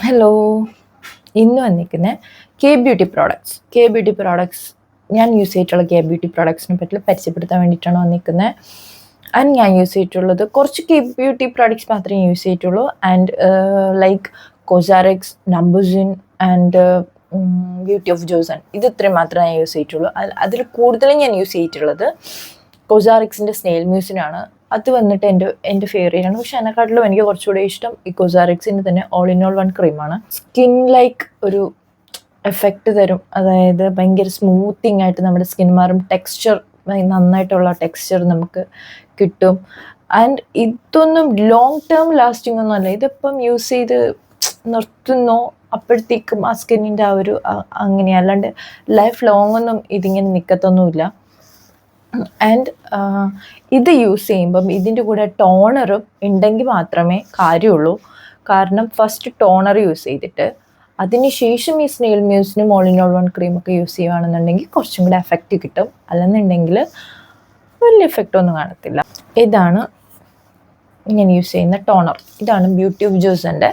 Hello, ഇന്ന് വന്നിരിക്കുന്നത് K beauty products ഞാൻ യൂസ് ചെയ്തിട്ടുള്ള കെ ബ്യൂട്ടി പ്രോഡക്ട്സിനെ പറ്റി പരിചയപ്പെടുത്താൻ വേണ്ടിയിട്ടാണ് വന്നിരിക്കുന്നത്. ആൻഡ് ഞാൻ യൂസ് ചെയ്തിട്ടുള്ളത് കുറച്ച് കെ ബ്യൂട്ടി പ്രോഡക്ട്സ് മാത്രമേ യൂസ് ചെയ്തിട്ടുള്ളൂ. And like Cosrx, Numbuzin and Beauty of Joseon, ഇത് ഇത്രയും മാത്രമേ ഞാൻ യൂസ് ചെയ്തിട്ടുള്ളൂ. അതിൽ കൂടുതലും ഞാൻ യൂസ് ചെയ്തിട്ടുള്ളത് കോസാറെക്സിൻ്റെ സ്നെയിൽ മ്യൂസിനാണ്. അത് വന്നിട്ട് എൻ്റെ ഫേവറേറ്റ് ആണ്. പക്ഷെ അതിനെക്കാട്ടിലും എനിക്ക് കുറച്ചുകൂടി ഇഷ്ടം ഈ കോസാറെക്സിൻ്റെ തന്നെ ഓൾ ഇൻ ഓൾ വൺ ക്രീമാണ്. സ്കിൻ ലൈക്ക് ഒരു എഫക്റ്റ് തരും, അതായത് ഭയങ്കര സ്മൂത്തിങ് ആയിട്ട് നമ്മുടെ സ്കിൻ മാറും, ടെക്സ്ചർ നന്നായിട്ടുള്ള ടെക്സ്ചർ നമുക്ക് കിട്ടും. ആൻഡ് ഇതൊന്നും ലോങ് ടേം ലാസ്റ്റിംഗ് ഒന്നും അല്ല. ഇതിപ്പം യൂസ് ചെയ്ത് നിർത്തുന്നോ അപ്പോഴത്തേക്കും ആ സ്കിന്നിൻ്റെ ആ ഒരു അങ്ങനെ, അല്ലാണ്ട് ലൈഫ് ലോങ് ഒന്നും ഇതിങ്ങനെ നിൽക്കത്തൊന്നുമില്ല. ആൻഡ് ഇത് യൂസ് ചെയ്യുമ്പം ഇതിൻ്റെ കൂടെ ടോണറും ഉണ്ടെങ്കിൽ മാത്രമേ കാര്യമുള്ളൂ. കാരണം ഫസ്റ്റ് ടോണർ യൂസ് ചെയ്തിട്ട് അതിന് ശേഷം ഈ സ്നെയിൽ മ്യൂസിനും ഓൾ ഇൻ ഓൾ വൺ ക്രീമൊക്കെ യൂസ് ചെയ്യുകയാണെന്നുണ്ടെങ്കിൽ കുറച്ചും കൂടെ എഫക്റ്റ് കിട്ടും. അല്ലെന്നുണ്ടെങ്കിൽ വലിയ എഫക്റ്റ് ഒന്നും കാണത്തില്ല. ഇതാണ് ഞാൻ യൂസ് ചെയ്യുന്ന ടോണർ. ഇതാണ് ബ്യൂട്ടി ഓഫ് ജോസൻ്റെ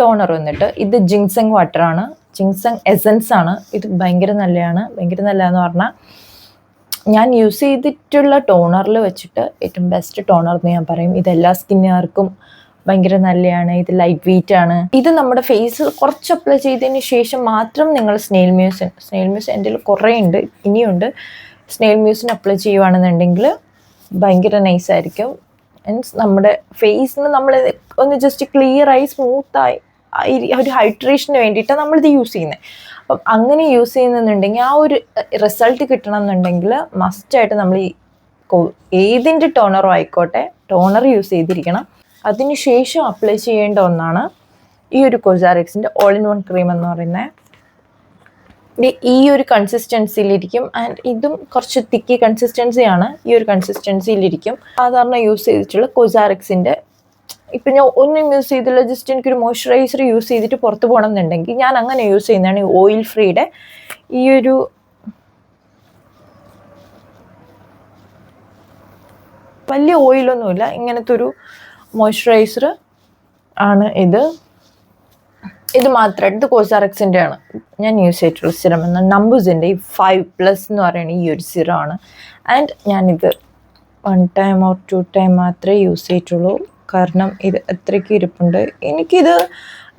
ടോണർ വന്നിട്ട്. ഇത് ജിൻസങ് വാട്ടറാണ്, ജിൻസങ് എസൻസ് ആണ്. ഇത് ഭയങ്കര നല്ലതാണ്. ഭയങ്കര നല്ലതെന്ന് പറഞ്ഞാൽ ഞാൻ യൂസ് ചെയ്തിട്ടുള്ള ടോണറിൽ വെച്ചിട്ട് ഏറ്റവും ബെസ്റ്റ് ടോണർ എന്ന് ഞാൻ പറയും. ഇതെല്ലാ സ്കിന്നുകാർക്കും ഭയങ്കര നല്ലതാണ്. ഇത് ലൈറ്റ് വെയിറ്റ് ആണ്. ഇത് നമ്മുടെ ഫേസിൽ കുറച്ച് അപ്ലൈ ചെയ്തതിന് ശേഷം മാത്രം നിങ്ങൾ സ്നെയിൽ മ്യൂസിൻ എൻ്റെ കയ്യിൽ കുറേ ഉണ്ട്, ഇനിയുണ്ട്. സ്നെയിൽ മ്യൂസിൻ അപ്ലൈ ചെയ്യുവാണെന്നുണ്ടെങ്കിൽ ഭയങ്കര നൈസായിരിക്കും. മീൻസ് നമ്മുടെ ഫേസിന് നമ്മൾ ഒന്ന് ജസ്റ്റ് ക്ലിയറായി സ്മൂത്തായി ഒരു ഹൈഡ്രേഷന് വേണ്ടിയിട്ടാണ് നമ്മളിത് യൂസ് ചെയ്യുന്നത്. അപ്പം അങ്ങനെ യൂസ് ചെയ്യുന്നുണ്ടെങ്കിൽ ആ ഒരു റിസൾട്ട് കിട്ടണം എന്നുണ്ടെങ്കിൽ മസ്റ്റായിട്ട് നമ്മൾ ഈ ഏതിൻ്റെ ടോണറോ ആയിക്കോട്ടെ, ടോണർ യൂസ് ചെയ്തിരിക്കണം. അതിന് ശേഷം അപ്ലൈ ചെയ്യേണ്ട ഒന്നാണ് ഈ ഒരു കോസാറെക്സിൻ്റെ ഓൾ ഇൻ വൺ ക്രീം എന്ന് പറയുന്നത്. ഈ ഒരു കൺസിസ്റ്റൻസിയിലിരിക്കും. ആൻഡ് ഇതും കുറച്ച് തിക്കി കൺസിസ്റ്റൻസിയാണ്. ഈ ഒരു കൺസിസ്റ്റൻസിയിലിരിക്കും. സാധാരണ യൂസ് ചെയ്തിട്ടുള്ള കോസാറെക്സിൻ്റെ ഇപ്പം ഞാൻ ഒന്നും യൂസ് ചെയ്തില്ല, ജസ്റ്റ് എനിക്കൊരു മോയ്സ്ചറൈസർ യൂസ് ചെയ്തിട്ട് പുറത്ത് പോകണം എന്നുണ്ടെങ്കിൽ ഞാൻ അങ്ങനെ യൂസ് ചെയ്യുന്നതാണ് ഈ ഓയിൽ ഫ്രീയുടെ ഈ ഒരു വലിയ ഓയിലൊന്നുമില്ല, ഇങ്ങനത്തെ ഒരു മോയ്സ്ചറൈസർ ആണ് ഇത്. ഇത് മാത്രമായിട്ട് ഇത് കോസാറെക്സിൻ്റെ ആണ് ഞാൻ യൂസ് ചെയ്തിട്ടുള്ള സിറം. എന്നാൽ നംബുസിൻ്റെ ഈ 5+ എന്ന് പറയുന്ന ഈ ഒരു സിറമാണ്. ആൻഡ് ഞാനിത് 1 ടൈം ഓർ 2 ടൈം മാത്രമേ യൂസ് ചെയ്തിട്ടുള്ളൂ. കാരണം ഇത് അത്രയ്ക്ക് ഇരിപ്പുണ്ട്. എനിക്കിത്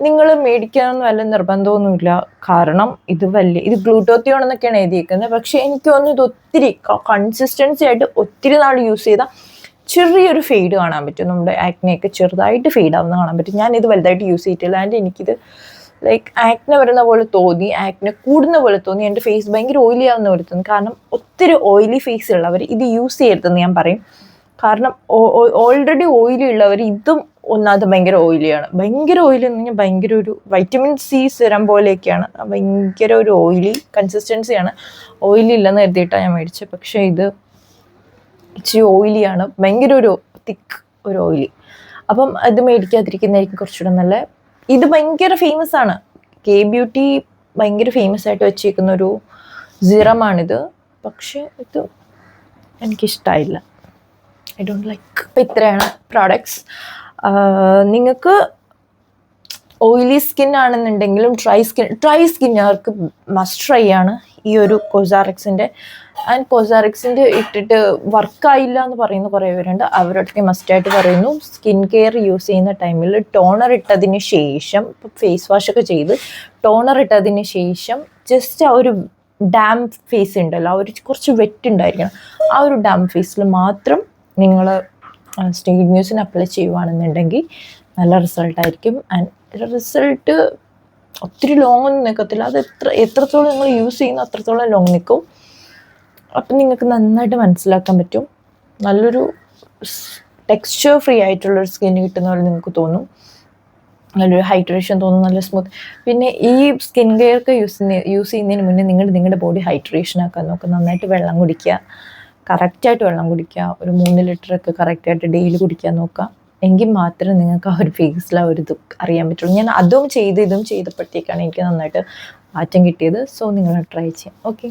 നിങ്ങൾ മേടിക്കാനൊന്നും വല്ല നിർബന്ധമൊന്നുമില്ല. കാരണം ഇത് ഗ്ലൂട്ടോത്തിയോൺ എന്നൊക്കെയാണ് എഴുതിയിരിക്കുന്നത്. പക്ഷേ എനിക്ക് തോന്നുന്നു ഇത് ഒത്തിരി കൺസിസ്റ്റൻസി ആയിട്ട് ഒത്തിരി നാൾ യൂസ് ചെയ്താൽ ചെറിയൊരു ഫെയ്ഡ് കാണാൻ പറ്റും. നമ്മുടെ ആക്നെയൊക്കെ ചെറുതായിട്ട് ഫെയ്ഡ് ആവുന്ന കാണാൻ പറ്റും. ഞാനിത് വലുതായിട്ട് യൂസ് ചെയ്തിട്ടില്ല. ആൻഡ് എനിക്കിത് ലൈക്ക് ആക്നെ വരുന്ന പോലെ തോന്നി, ആക്നെ കൂടുന്ന പോലെ തോന്നി, എൻ്റെ ഫേസ് ഭയങ്കര ഓയിലി ആവുന്ന പോലെ തോന്നി. കാരണം ഒത്തിരി ഓയിലി ഫേസ് ഉള്ളവർ ഇത് യൂസ് ചെയ്യരുതെന്ന് ഞാൻ പറയും. കാരണം ഓൾറെഡി ഓയിലി ഉള്ളവർ ഇതും ഒന്നാമത് ഭയങ്കര ഓയിലിയാണ്. ഭയങ്കര ഓയിലി എന്ന് പറഞ്ഞാൽ ഭയങ്കര ഒരു വൈറ്റമിൻ സി സിറം പോലെയൊക്കെയാണ്. ഭയങ്കര ഒരു ഓയിലി കൺസിസ്റ്റൻസിയാണ്. ഓയിലി ഇല്ലെന്ന് കരുതിയിട്ടാണ് ഞാൻ മേടിച്ചത്. പക്ഷേ ഇത് ഇച്ചിരി ഓയിലിയാണ്, ഭയങ്കര ഒരു തിക്ക് ഒരു ഓയിലി. അപ്പം അത് മേടിക്കാതിരിക്കുന്നതായിരിക്കും കുറച്ചുകൂടെ നല്ല. ഇത് ഭയങ്കര ഫേമസ് ആണ്. കെ ബ്യൂട്ടി ഭയങ്കര ഫേമസ് ആയിട്ട് വെച്ചേക്കുന്ന ഒരു സിറമാണിത്. പക്ഷേ ഇത് എനിക്കിഷ്ടമായില്ല. I don't like. അപ്പം ഇത്രയാണ് പ്രോഡക്ട്സ്. നിങ്ങൾക്ക് ഓയിലി സ്കിൻ ആണെന്നുണ്ടെങ്കിലും ഡ്രൈ സ്കിന്നുകാർക്ക് മസ്റ്റ് ട്രൈ ആണ് ഈ ഒരു കോസാറെക്സിൻ്റെ. ആൻഡ് കോസാറെക്സിൻ്റെ ഇട്ടിട്ട് വർക്കായില്ല എന്ന് പറയുന്ന കുറേ പേരുണ്ട്. അവരൊക്കെ മസ്റ്റായിട്ട് പറയുന്നു സ്കിൻ കെയർ യൂസ് ചെയ്യുന്ന ടൈമിൽ ടോണർ ഇട്ടതിന് ശേഷം, ഇപ്പോൾ ഫേസ് വാഷൊക്കെ ചെയ്ത് ടോണർ ഇട്ടതിന് ശേഷം ജസ്റ്റ് ആ ഒരു ഡാം ഫേസ് ഉണ്ടല്ലോ, ആ ഒരു കുറച്ച് വെറ്റ് ഉണ്ടായിരിക്കണം. ആ ഒരു ഡാം ഫേസിൽ മാത്രം നിങ്ങൾ സ്നെയിൽ മ്യൂസിൻ അപ്ലൈ ചെയ്യുകയാണെന്നുണ്ടെങ്കിൽ നല്ല റിസൾട്ടായിരിക്കും. ആൻഡ് റിസൾട്ട് ഒത്തിരി ലോങ് ഒന്നും നിൽക്കത്തില്ല. അത് എത്രത്തോളം നിങ്ങൾ യൂസ് ചെയ്യുന്നു അത്രത്തോളം ലോങ് നിൽക്കും. അപ്പം നിങ്ങൾക്ക് നന്നായിട്ട് മനസ്സിലാക്കാൻ പറ്റും. നല്ലൊരു ടെക്സ്ചർ ഫ്രീ ആയിട്ടുള്ളൊരു സ്കിൻ കിട്ടുന്ന പോലെ നിങ്ങൾക്ക് തോന്നും. നല്ലൊരു ഹൈഡ്രേഷൻ തോന്നും, നല്ല സ്മൂത്ത്. പിന്നെ ഈ സ്കിൻ കെയർ ഒക്കെ യൂസ് ചെയ്യുന്നതിന് മുന്നേ നിങ്ങളുടെ ബോഡി ഹൈഡ്രേഷൻ ആക്കാൻ നോക്കുക. നന്നായിട്ട് വെള്ളം കുടിക്കുക, കറക്റ്റായിട്ട് വെള്ളം കുടിക്കുക. ഒരു 3 ലിറ്ററൊക്കെ കറക്റ്റായിട്ട് ഡെയിലി കുടിക്കാൻ നോക്കുക. എങ്കിൽ മാത്രമേ നിങ്ങൾക്ക് ആ ഒരു ഫേസിൽ ആ ഒരു ഇത് അറിയാൻ പറ്റുള്ളൂ. ഞാൻ അതും ഇതും ചെയ്തപ്പോഴത്തേക്കാണ് എനിക്ക് നന്നായിട്ട് മാറ്റം കിട്ടിയത്. സോ നിങ്ങൾ ട്രൈ ചെയ്യാം. ഓക്കെ.